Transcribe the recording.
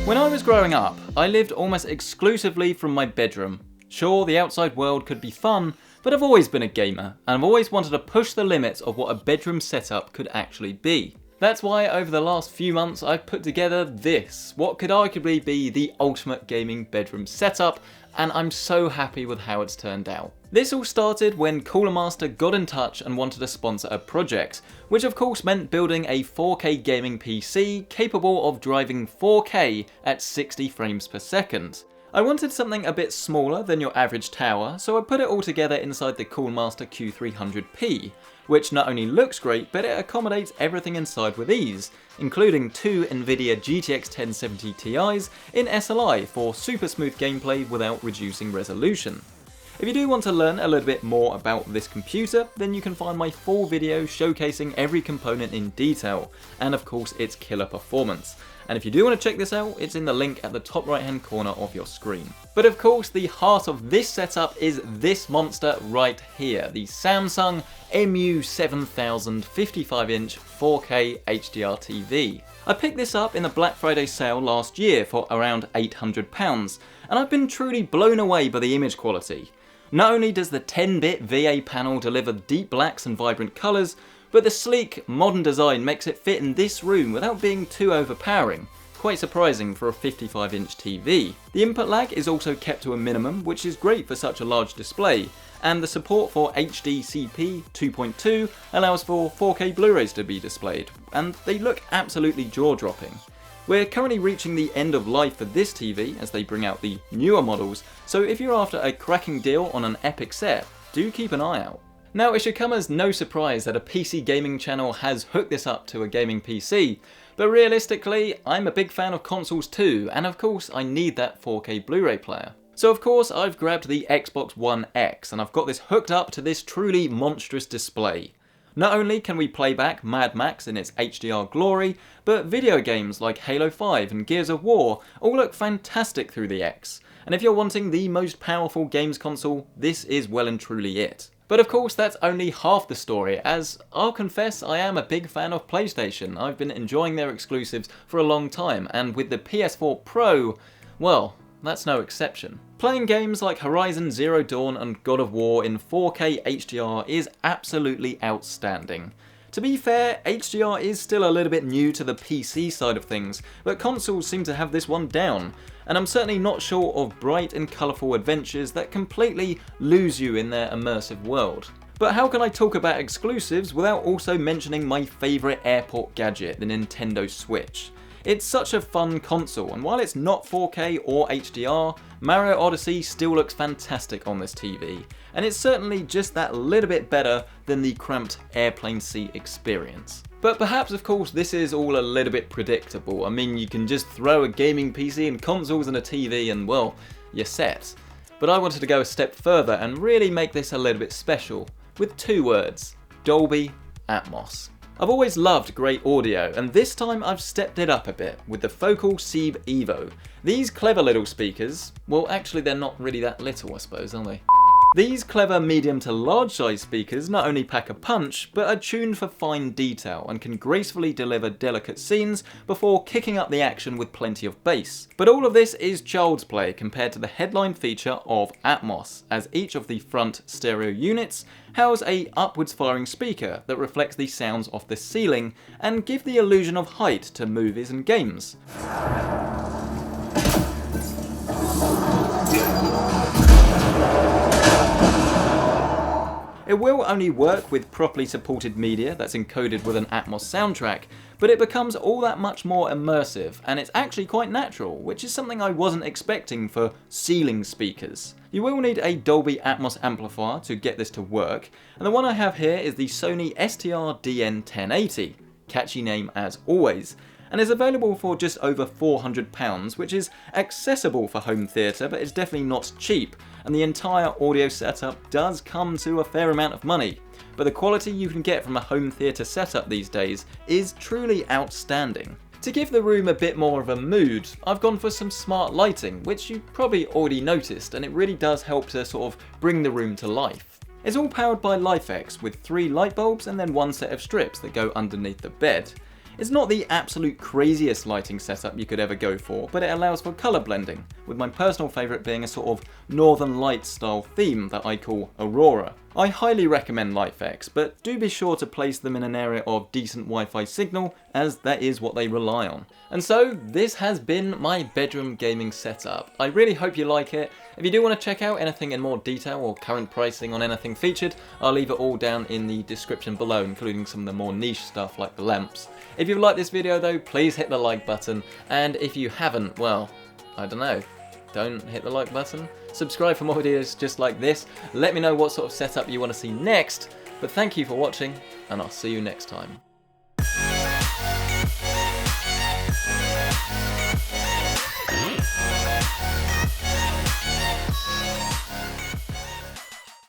When I was growing up, I lived almost exclusively from my bedroom. Sure, the outside world could be fun, but I've always been a gamer, and I've always wanted to push the limits of what a bedroom setup could actually be. That's why over the last few months I've put together this, what could arguably be the ultimate gaming bedroom setup, and I'm so happy with how it's turned out. This all started when Cooler Master got in touch and wanted to sponsor a project, which of course meant building a 4K gaming PC capable of driving 4K at 60 frames per second. I wanted something a bit smaller than your average tower, so I put it all together inside the Cooler Master Q300P, which not only looks great, but it accommodates everything inside with ease, including two NVIDIA GTX 1070 Ti's in SLI for super smooth gameplay without reducing resolution. If you do want to learn a little bit more about this computer, then you can find my full video showcasing every component in detail, and of course its killer performance. And if you do want to check this out, it's in the link at the top right hand corner of your screen. But of course the heart of this setup is this monster right here, the Samsung MU7000 55-inch 4K HDR TV. I picked this up in the Black Friday sale last year for around £800, and I've been truly blown away by the image quality. Not only does the 10-bit VA panel deliver deep blacks and vibrant colours, but the sleek, modern design makes it fit in this room without being too overpowering. Quite surprising for a 55-inch TV. The input lag is also kept to a minimum, which is great for such a large display, and the support for HDCP 2.2 allows for 4K Blu-rays to be displayed, and they look absolutely jaw-dropping. We're currently reaching the end of life for this TV as they bring out the newer models, so if you're after a cracking deal on an epic set, do keep an eye out. Now, it should come as no surprise that a PC gaming channel has hooked this up to a gaming PC, but realistically, I'm a big fan of consoles too, and of course I need that 4K Blu-ray player. So of course I've grabbed the Xbox One X, and I've got this hooked up to this truly monstrous display. Not only can we play back Mad Max in its HDR glory, but video games like Halo 5 and Gears of War all look fantastic through the X. And if you're wanting the most powerful games console, this is well and truly it. But of course that's only half the story, as I'll confess I am a big fan of PlayStation. I've been enjoying their exclusives for a long time, and with the PS4 Pro, well, that's no exception. Playing games like Horizon Zero Dawn and God of War in 4K HDR is absolutely outstanding. To be fair, HDR is still a little bit new to the PC side of things, but consoles seem to have this one down, and I'm certainly not short of bright and colourful adventures that completely lose you in their immersive world. But how can I talk about exclusives without also mentioning my favourite airport gadget, the Nintendo Switch? It's such a fun console, and while it's not 4K or HDR, Mario Odyssey still looks fantastic on this TV, and it's certainly just that little bit better than the cramped airplane seat experience. But perhaps of course this is all a little bit predictable. I mean, you can just throw a gaming PC and consoles and a TV and well, you're set. But I wanted to go a step further and really make this a little bit special, with two words: Dolby Atmos. I've always loved great audio, and this time I've stepped it up a bit with the Focal Sib Evo. These clever little speakers, well actually they're not really that little I suppose, are they? These clever medium to large size speakers not only pack a punch, but are tuned for fine detail and can gracefully deliver delicate scenes before kicking up the action with plenty of bass. But all of this is child's play compared to the headline feature of Atmos, as each of the front stereo units house a upwards firing speaker that reflects the sounds off the ceiling and give the illusion of height to movies and games. It will only work with properly supported media that's encoded with an Atmos soundtrack, but it becomes all that much more immersive, and it's actually quite natural, which is something I wasn't expecting for ceiling speakers. You will need a Dolby Atmos amplifier to get this to work, and the one I have here is the Sony STR-DN1080, catchy name as always, and is available for just over £400, which is accessible for home theatre, but it's definitely not cheap, and the entire audio setup does come to a fair amount of money. But the quality you can get from a home theatre setup these days is truly outstanding. To give the room a bit more of a mood, I've gone for some smart lighting, which you probably already noticed, and it really does help to sort of bring the room to life. It's all powered by LIFX with 3 light bulbs and then 1 set of strips that go underneath the bed. It's not the absolute craziest lighting setup you could ever go for, but it allows for colour blending, with my personal favourite being a sort of Northern Lights style theme that I call Aurora. I highly recommend LIFX, but do be sure to place them in an area of decent Wi-Fi signal, as that is what they rely on. And so, this has been my bedroom gaming setup. I really hope you like it. If you do want to check out anything in more detail or current pricing on anything featured, I'll leave it all down in the description below, including some of the more niche stuff like the lamps. If you've liked this video though, please hit the like button, and if you haven't, well, I don't know. Don't hit the like button. Subscribe for more videos just like this. Let me know what sort of setup you want to see next. But thank you for watching, and I'll see you next time.